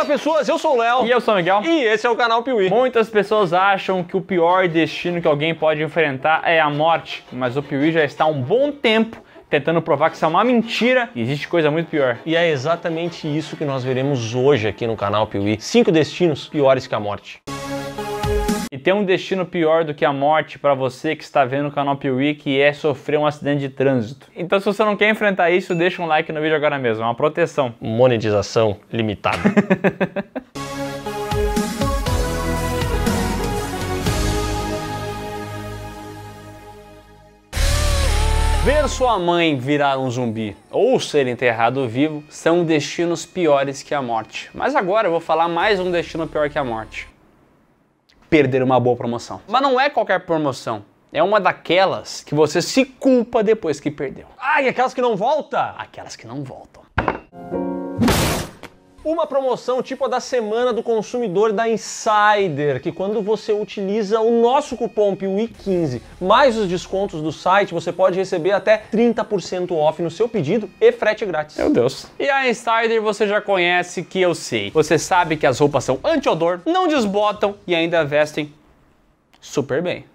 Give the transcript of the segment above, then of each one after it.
Fala pessoas, eu sou o Léo. E eu sou o Miguel. E esse é o canal Piuí. Muitas pessoas acham que o pior destino que alguém pode enfrentar é a morte, mas o Piuí já está há um bom tempo tentando provar que isso é uma mentira e existe coisa muito pior. E é exatamente isso que nós veremos hoje aqui no canal Piuí. 5 destinos piores que a morte. E tem um destino pior do que a morte para você que está vendo o canal Piuí, que é sofrer um acidente de trânsito. Então se você não quer enfrentar isso, deixa um like no vídeo agora mesmo, é uma proteção. Monetização limitada. Ver sua mãe virar um zumbi ou ser enterrado vivo são destinos piores que a morte. Mas agora eu vou falar mais um destino pior que a morte. Perder uma boa promoção. Mas não é qualquer promoção. É uma daquelas que você se culpa depois que perdeu. Ai, aquelas que não volta? Aquelas que não voltam. Uma promoção tipo a da Semana do Consumidor da Insider, que quando você utiliza o nosso cupom PIUI15 mais os descontos do site, você pode receber até 30% off no seu pedido e frete grátis. Meu Deus. E a Insider você já conhece, que eu sei. Você sabe que as roupas são anti-odor, não desbotam e ainda vestem super bem.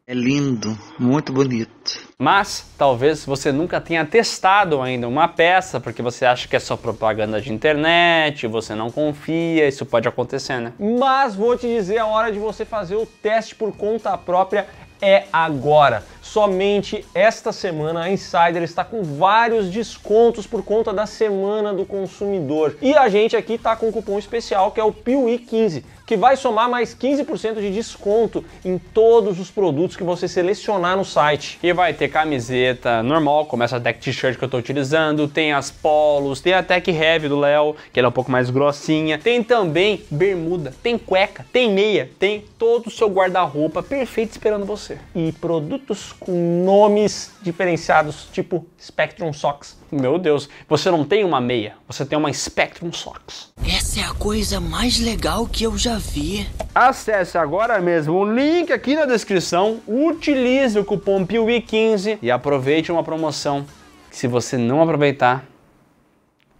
É lindo, muito bonito. Mas talvez você nunca tenha testado ainda uma peça, porque você acha que é só propaganda de internet, você não confia, isso pode acontecer, né? Mas vou te dizer, a hora de você fazer o teste por conta própria é agora. Somente esta semana a Insider está com vários descontos por conta da Semana do Consumidor. E a gente aqui tá com um cupom especial que é o PIUI15, que vai somar mais 15% de desconto em todos os produtos que você selecionar no site. E vai ter camiseta normal, como essa Tech T-shirt que eu tô utilizando, tem as polos, tem a Tech Heavy do Léo, que ela é um pouco mais grossinha, tem também bermuda, tem cueca, tem meia, tem todo o seu guarda-roupa perfeito esperando você. E produtos com nomes diferenciados, tipo Spectrum Socks. Meu Deus, você não tem uma meia, você tem uma Spectrum Socks. Essa é a coisa mais legal que eu já vi. Acesse agora mesmo o link aqui na descrição, utilize o cupom PIUI15 e aproveite uma promoção que, se você não aproveitar,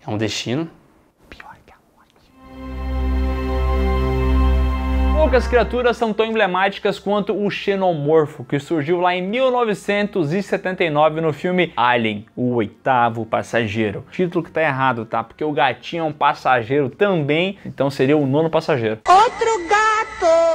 é um destino pior que a morte. Poucas criaturas são tão emblemáticas quanto o xenomorfo, que surgiu lá em 1979 no filme Alien, o Oitavo Passageiro. Título que tá errado, tá? Porque o gatinho é um passageiro também, então seria o nono passageiro. Outro gato!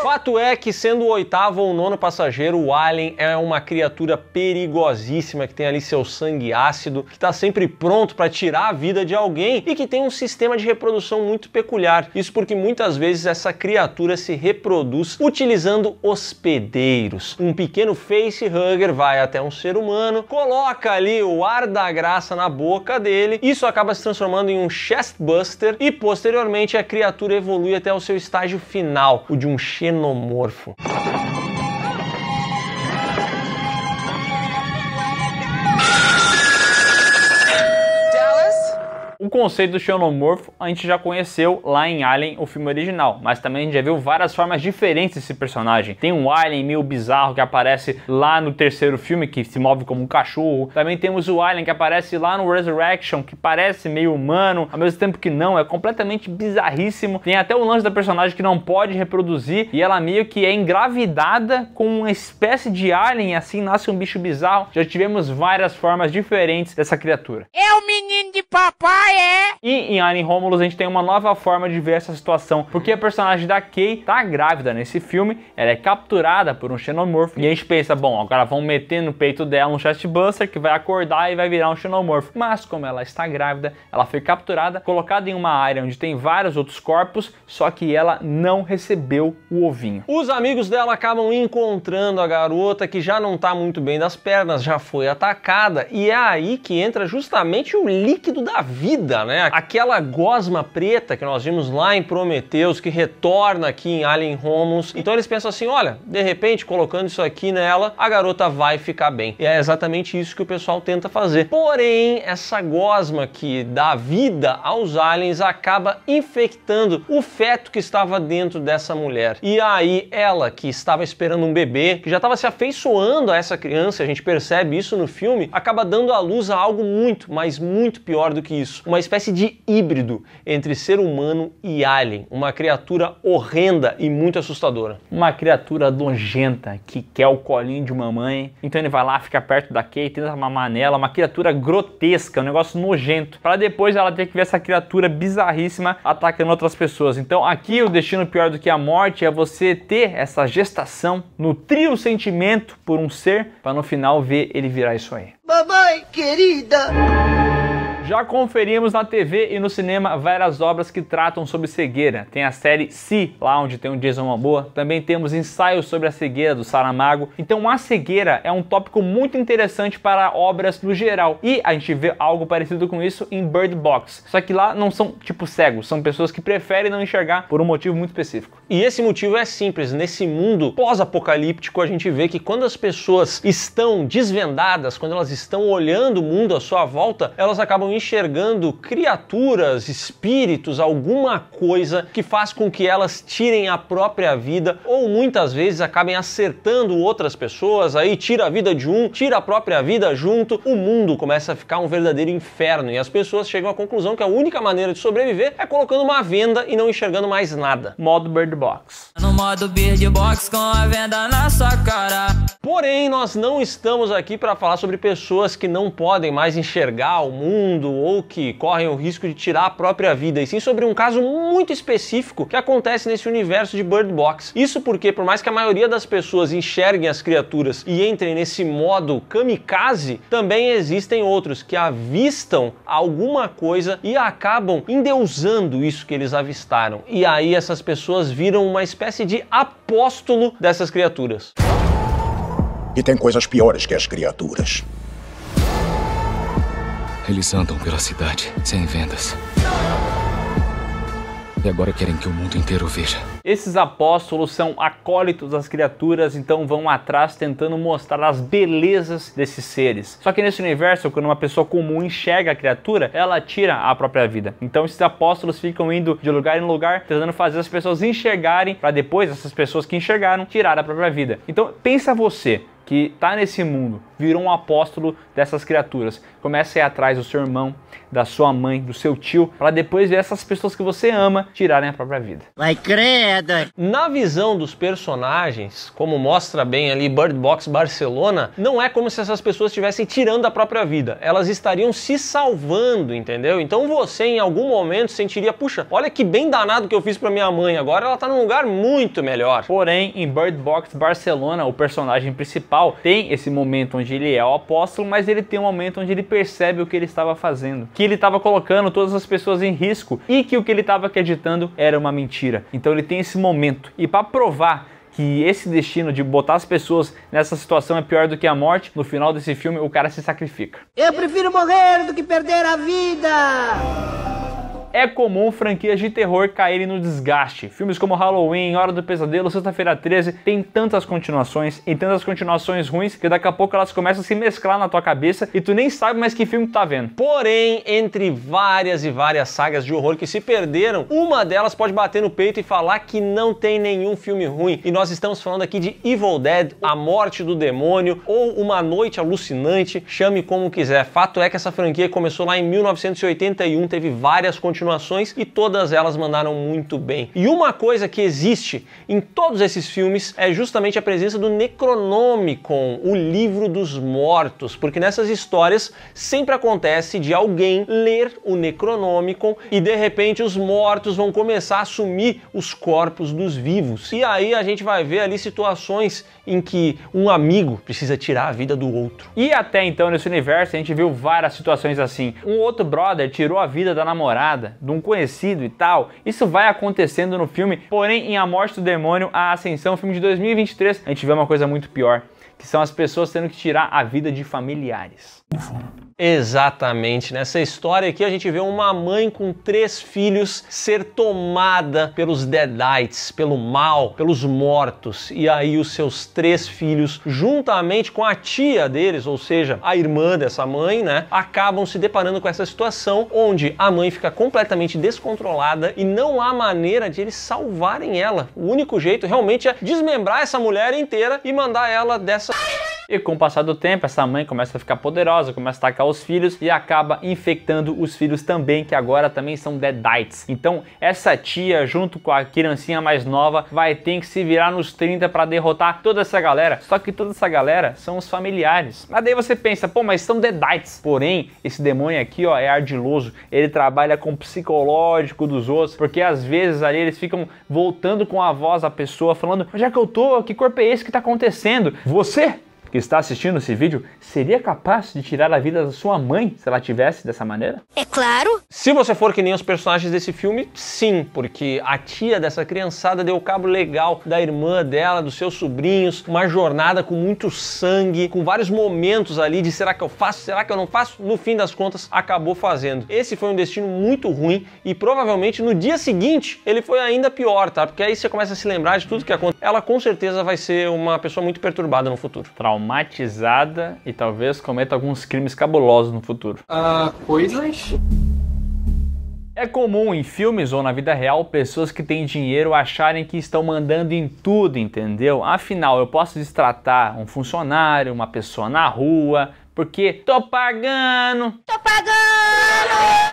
Fato é que, sendo o oitavo ou nono passageiro, o Alien é uma criatura perigosíssima que tem ali seu sangue ácido, que está sempre pronto para tirar a vida de alguém e que tem um sistema de reprodução muito peculiar. Isso porque muitas vezes essa criatura se reproduz utilizando hospedeiros. Um pequeno facehugger vai até um ser humano, coloca ali o ar da graça na boca dele, isso acaba se transformando em um chestbuster e posteriormente a criatura evolui até o seu estágio final, o de um xenomorfo. O conceito do xenomorfo a gente já conheceu lá em Alien, o filme original, mas também a gente já viu várias formas diferentes desse personagem. Tem um Alien meio bizarro que aparece lá no terceiro filme, que se move como um cachorro. Também temos o Alien que aparece lá no Resurrection, que parece meio humano, ao mesmo tempo que não, é completamente bizarríssimo. Tem até o lance da personagem que não pode reproduzir e ela meio que é engravidada com uma espécie de alien, assim nasce um bicho bizarro. Já tivemos várias formas diferentes dessa criatura. É o menino de papai! E em Alien Romulus a gente tem uma nova forma de ver essa situação, porque a personagem da Kay tá grávida nesse filme, ela é capturada por um xenomorfo, e a gente pensa, bom, agora vão meter no peito dela um chestbuster que vai acordar e vai virar um xenomorfo. Mas como ela está grávida, ela foi capturada, colocada em uma área onde tem vários outros corpos, só que ela não recebeu o ovinho. Os amigos dela acabam encontrando a garota que já não tá muito bem das pernas, já foi atacada, e é aí que entra justamente o líquido da vida, né? Aquela gosma preta que nós vimos lá em Prometheus, que retorna aqui em Alien Romulus. Então eles pensam assim, olha, de repente colocando isso aqui nela, a garota vai ficar bem. E é exatamente isso que o pessoal tenta fazer. Porém, essa gosma que dá vida aos aliens acaba infectando o feto que estava dentro dessa mulher. E aí ela, que estava esperando um bebê, que já estava se afeiçoando a essa criança, a gente percebe isso no filme, acaba dando à luz a algo muito, mas muito pior do que isso. uma espécie de híbrido entre ser humano e alien, uma criatura horrenda e muito assustadora. Uma criatura nojenta que quer o colinho de mamãe, então ele vai lá, fica perto da Kay, tenta mamar nela, uma criatura grotesca, um negócio nojento, para depois ela ter que ver essa criatura bizarríssima atacando outras pessoas. Então aqui o destino pior do que a morte é você ter essa gestação, nutrir o sentimento por um ser, para no final ver ele virar isso aí. Mamãe querida! Já conferimos na TV e no cinema várias obras que tratam sobre cegueira. Tem a série Si, lá onde tem o Jason Momoa. Também temos ensaios sobre a cegueira do Saramago. Então a cegueira é um tópico muito interessante para obras no geral. E a gente vê algo parecido com isso em Bird Box. Só que lá não são tipo cegos, são pessoas que preferem não enxergar por um motivo muito específico. E esse motivo é simples. Nesse mundo pós-apocalíptico, a gente vê que quando as pessoas estão desvendadas, quando elas estão olhando o mundo à sua volta, elas acabam enxergando criaturas, espíritos, alguma coisa que faz com que elas tirem a própria vida ou muitas vezes acabem acertando outras pessoas, aí tira a vida de um, tira a própria vida junto, o mundo começa a ficar um verdadeiro inferno e as pessoas chegam à conclusão que a única maneira de sobreviver é colocando uma venda e não enxergando mais nada. Modo Bird Box. No modo Bird Box com a venda na sua cara. Porém, nós não estamos aqui para falar sobre pessoas que não podem mais enxergar o mundo ou que correm o risco de tirar a própria vida, e sim sobre um caso muito específico que acontece nesse universo de Bird Box. Isso porque, por mais que a maioria das pessoas enxerguem as criaturas e entrem nesse modo kamikaze, também existem outros que avistam alguma coisa e acabam endeusando isso que eles avistaram. E aí essas pessoas viram uma espécie de apóstolo dessas criaturas. E tem coisas piores que as criaturas. Eles andam pela cidade, sem vendas. E agora querem que o mundo inteiro veja. Esses apóstolos são acólitos das criaturas, então vão atrás tentando mostrar as belezas desses seres. Só que nesse universo, quando uma pessoa comum enxerga a criatura, ela tira a própria vida. Então esses apóstolos ficam indo de lugar em lugar, tentando fazer as pessoas enxergarem, para depois essas pessoas que enxergaram tirar a própria vida. Então pensa você, que está nesse mundo, virou um apóstolo dessas criaturas. Comece a ir atrás do seu irmão, da sua mãe, do seu tio, para depois ver essas pessoas que você ama tirarem a própria vida. Vai credo! Na visão dos personagens, como mostra bem ali Bird Box Barcelona, não é como se essas pessoas estivessem tirando a própria vida. Elas estariam se salvando, entendeu? Então você em algum momento sentiria, puxa, olha que bem danado que eu fiz para minha mãe, agora ela está num lugar muito melhor. Porém, em Bird Box Barcelona, o personagem principal tem esse momento onde ele é o apóstolo, mas ele tem um momento onde ele percebe o que ele estava fazendo, que ele estava colocando todas as pessoas em risco e que o que ele estava acreditando era uma mentira. Então ele tem esse momento, e para provar que esse destino de botar as pessoas nessa situação é pior do que a morte, no final desse filme o cara se sacrifica. Eu prefiro morrer do que perder a vida! É comum franquias de terror caírem no desgaste. Filmes como Halloween, Hora do Pesadelo, Sexta-feira 13 tem tantas continuações e tantas continuações ruins que daqui a pouco elas começam a se mesclar na tua cabeça e tu nem sabe mais que filme tu tá vendo. Porém, entre várias e várias sagas de horror que se perderam, uma delas pode bater no peito e falar que não tem nenhum filme ruim. E nós estamos falando aqui de Evil Dead, A Morte do Demônio ou Uma Noite Alucinante, chame como quiser. Fato é que essa franquia começou lá em 1981, teve várias continuações e todas elas mandaram muito bem. E uma coisa que existe em todos esses filmes é justamente a presença do Necronomicon, o livro dos mortos, porque nessas histórias sempre acontece de alguém ler o Necronomicon e de repente os mortos vão começar a assumir os corpos dos vivos. E aí a gente vai ver ali situações em que um amigo precisa tirar a vida do outro. E até então nesse universo a gente viu várias situações assim. Um outro brother tirou a vida da namorada, de um conhecido e tal. Isso vai acontecendo no filme, porém em A Morte do Demônio, A Ascensão, filme de 2023, a gente vê uma coisa muito pior, que são as pessoas tendo que tirar a vida de familiares. Exatamente, nessa história aqui a gente vê uma mãe com 3 filhos ser tomada pelos Deadites, pelo mal, pelos mortos, e aí os seus 3 filhos, juntamente com a tia deles, ou seja, a irmã dessa mãe, né, acabam se deparando com essa situação onde a mãe fica completamente descontrolada e não há maneira de eles salvarem ela. O único jeito realmente é desmembrar essa mulher inteira e mandar ela dessa E com o passar do tempo, essa mãe começa a ficar poderosa, começa a atacar os filhos e acaba infectando os filhos também, que agora também são Deadites. Então essa tia, junto com a criancinha mais nova, vai ter que se virar nos 30 para derrotar toda essa galera. Só que toda essa galera são os familiares. Mas daí você pensa, pô, mas são Deadites. Porém, esse demônio aqui, ó, é ardiloso. Ele trabalha com o psicológico dos outros, porque às vezes ali eles ficam voltando com a voz da pessoa, falando: onde é que eu tô? Que corpo é esse que tá acontecendo? Você que está assistindo esse vídeo seria capaz de tirar a vida da sua mãe se ela tivesse dessa maneira? É claro. Se você for que nem os personagens desse filme, sim, porque a tia dessa criançada deu cabo legal da irmã dela, dos seus sobrinhos, uma jornada com muito sangue, com vários momentos ali de será que eu faço, será que eu não faço? No fim das contas, acabou fazendo. Esse foi um destino muito ruim e provavelmente no dia seguinte ele foi ainda pior, tá? Porque aí você começa a se lembrar de tudo que aconteceu. Ela com certeza vai ser uma pessoa muito perturbada no futuro. Traumatizada e talvez cometa alguns crimes cabulosos no futuro. Coisas? É comum em filmes ou na vida real pessoas que têm dinheiro acharem que estão mandando em tudo, entendeu? Afinal, eu posso destratar um funcionário, uma pessoa na rua, porque tô pagando!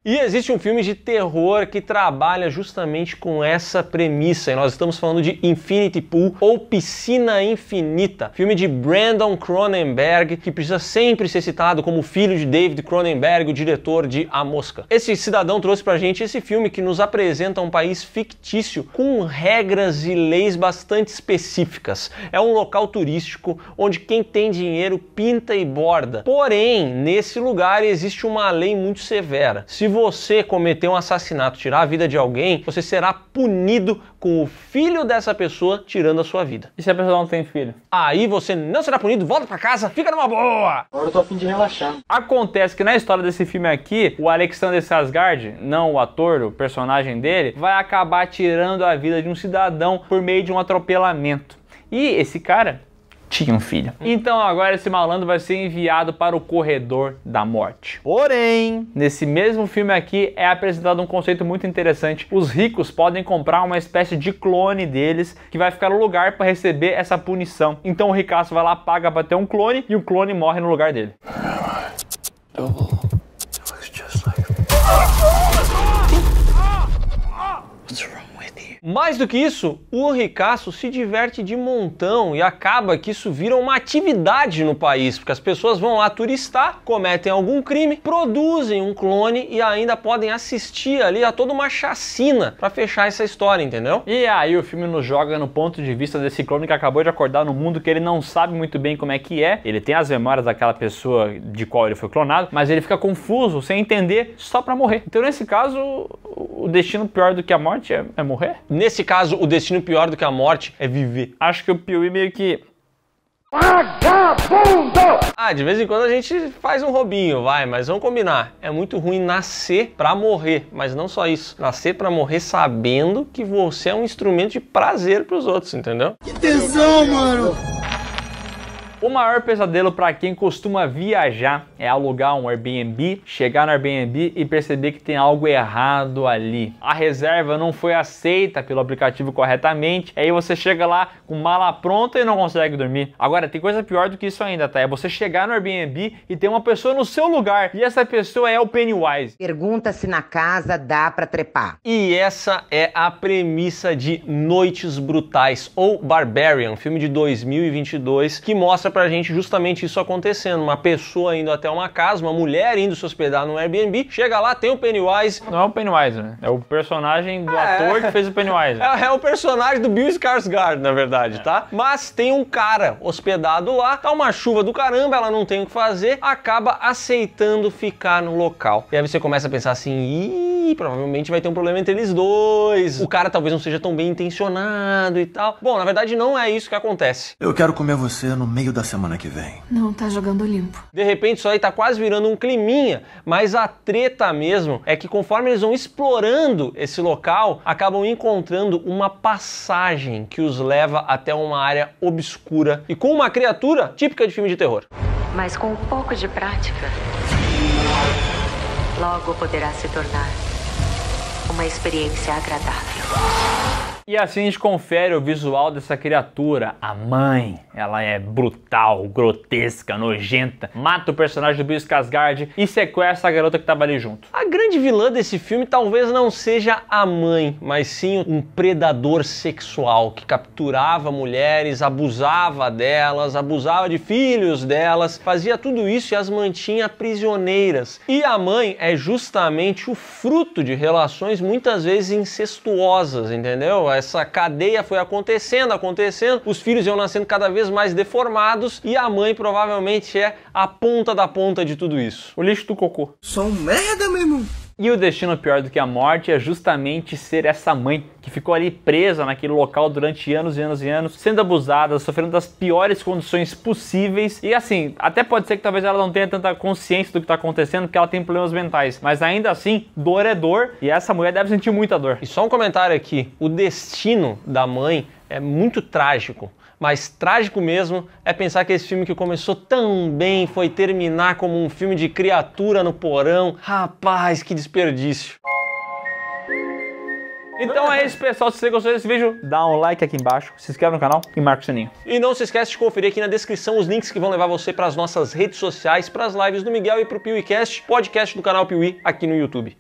E existe um filme de terror que trabalha justamente com essa premissa, e nós estamos falando de Infinity Pool, ou Piscina Infinita, filme de Brandon Cronenberg, que precisa sempre ser citado como filho de David Cronenberg, o diretor de A Mosca. Esse cidadão trouxe pra gente esse filme que nos apresenta um país fictício com regras e leis bastante específicas. É um local turístico onde quem tem dinheiro pinta e borda. Porém, nesse lugar existe uma lei muito severa. Se você cometer um assassinato, tirar a vida de alguém, você será punido com o filho dessa pessoa tirando a sua vida. E se a pessoa não tem filho? Aí você não será punido, volta pra casa, fica numa boa! Agora eu tô a fim de relaxar. Acontece que na história desse filme aqui, o Alexander Skarsgård, não o ator, o personagem dele, vai acabar tirando a vida de um cidadão por meio de um atropelamento. E esse cara tinha um filho. Então agora esse malandro vai ser enviado para o corredor da morte. Porém, nesse mesmo filme aqui é apresentado um conceito muito interessante. Os ricos podem comprar uma espécie de clone deles que vai ficar no lugar para receber essa punição. Então o ricaço vai lá, paga para ter um clone e o clone morre no lugar dele. Mais do que isso, o ricaço se diverte de montão e acaba que isso vira uma atividade no país, porque as pessoas vão lá turistar, cometem algum crime, produzem um clone e ainda podem assistir ali a toda uma chacina para fechar essa história, entendeu? E aí o filme nos joga no ponto de vista desse clone que acabou de acordar no mundo que ele não sabe muito bem como é que é. Ele tem as memórias daquela pessoa de qual ele foi clonado, mas ele fica confuso, sem entender, só para morrer. Então nesse caso, o destino pior do que a morte é morrer? Nesse caso, o destino pior do que a morte é viver. Acho que o Piuí meio que... De vez em quando a gente faz um roubinho, vai, mas vamos combinar. É muito ruim nascer pra morrer, mas não só isso. Nascer pra morrer sabendo que você é um instrumento de prazer pros outros, entendeu? Que tesão, mano! O maior pesadelo para quem costuma viajar é alugar um Airbnb, chegar no Airbnb e perceber que tem algo errado ali. A reserva não foi aceita pelo aplicativo corretamente, aí você chega lá com mala pronta e não consegue dormir. Agora, tem coisa pior do que isso ainda, tá? É você chegar no Airbnb e ter uma pessoa no seu lugar e essa pessoa é o Pennywise. Pergunta se na casa dá pra trepar. E essa é a premissa de Noites Brutais, ou Barbarian, um filme de 2022, que mostra pra gente justamente isso acontecendo. Uma pessoa indo até uma casa, uma mulher indo se hospedar no Airbnb, chega lá, tem o Pennywise. Não é o Pennywise, né? É o personagem do ator que fez o Pennywise. É o personagem do Bill Skarsgård, na verdade, tá? Mas tem um cara hospedado lá, tá uma chuva do caramba, ela não tem o que fazer, acaba aceitando ficar no local. E aí você começa a pensar assim, provavelmente vai ter um problema entre eles dois. O cara talvez não seja tão bem intencionado e tal. Bom, na verdade não é isso que acontece. Eu quero comer você no meio da semana que vem. Não, tá jogando limpo. De repente isso aí tá quase virando um climinha, mas a treta mesmo é que conforme eles vão explorando esse local, acabam encontrando uma passagem que os leva até uma área obscura e com uma criatura típica de filme de terror. Mas com um pouco de prática, logo poderá se tornar uma experiência agradável. E assim a gente confere o visual dessa criatura. A mãe, ela é brutal, grotesca, nojenta, mata o personagem do Bill Skarsgård e sequestra a garota que tava ali junto. A grande vilã desse filme talvez não seja a mãe, mas sim um predador sexual que capturava mulheres, abusava delas, abusava de filhos delas, fazia tudo isso e as mantinha prisioneiras. E a mãe é justamente o fruto de relações muitas vezes incestuosas, entendeu? Essa cadeia foi acontecendo, os filhos iam nascendo cada vez mais deformados e a mãe provavelmente é a ponta da ponta de tudo isso. O lixo do cocô. Sou um merda, meu irmão. E o destino pior do que a morte é justamente ser essa mãe que ficou ali presa naquele local durante anos e anos e anos, sendo abusada, sofrendo das piores condições possíveis. E assim, até pode ser que talvez ela não tenha tanta consciência do que está acontecendo porque ela tem problemas mentais, mas ainda assim, dor é dor e essa mulher deve sentir muita dor. E só um comentário aqui, o destino da mãe é muito trágico. Mas trágico mesmo é pensar que esse filme que começou tão bem foi terminar como um filme de criatura no porão. Rapaz, que desperdício. Então é isso, pessoal. Se você gostou desse vídeo, dá um like aqui embaixo, se inscreve no canal e marca o sininho. E não se esquece de conferir aqui na descrição os links que vão levar você para as nossas redes sociais, para as lives do Miguel e para o PeeWeeCast, podcast do canal Piuí aqui no YouTube.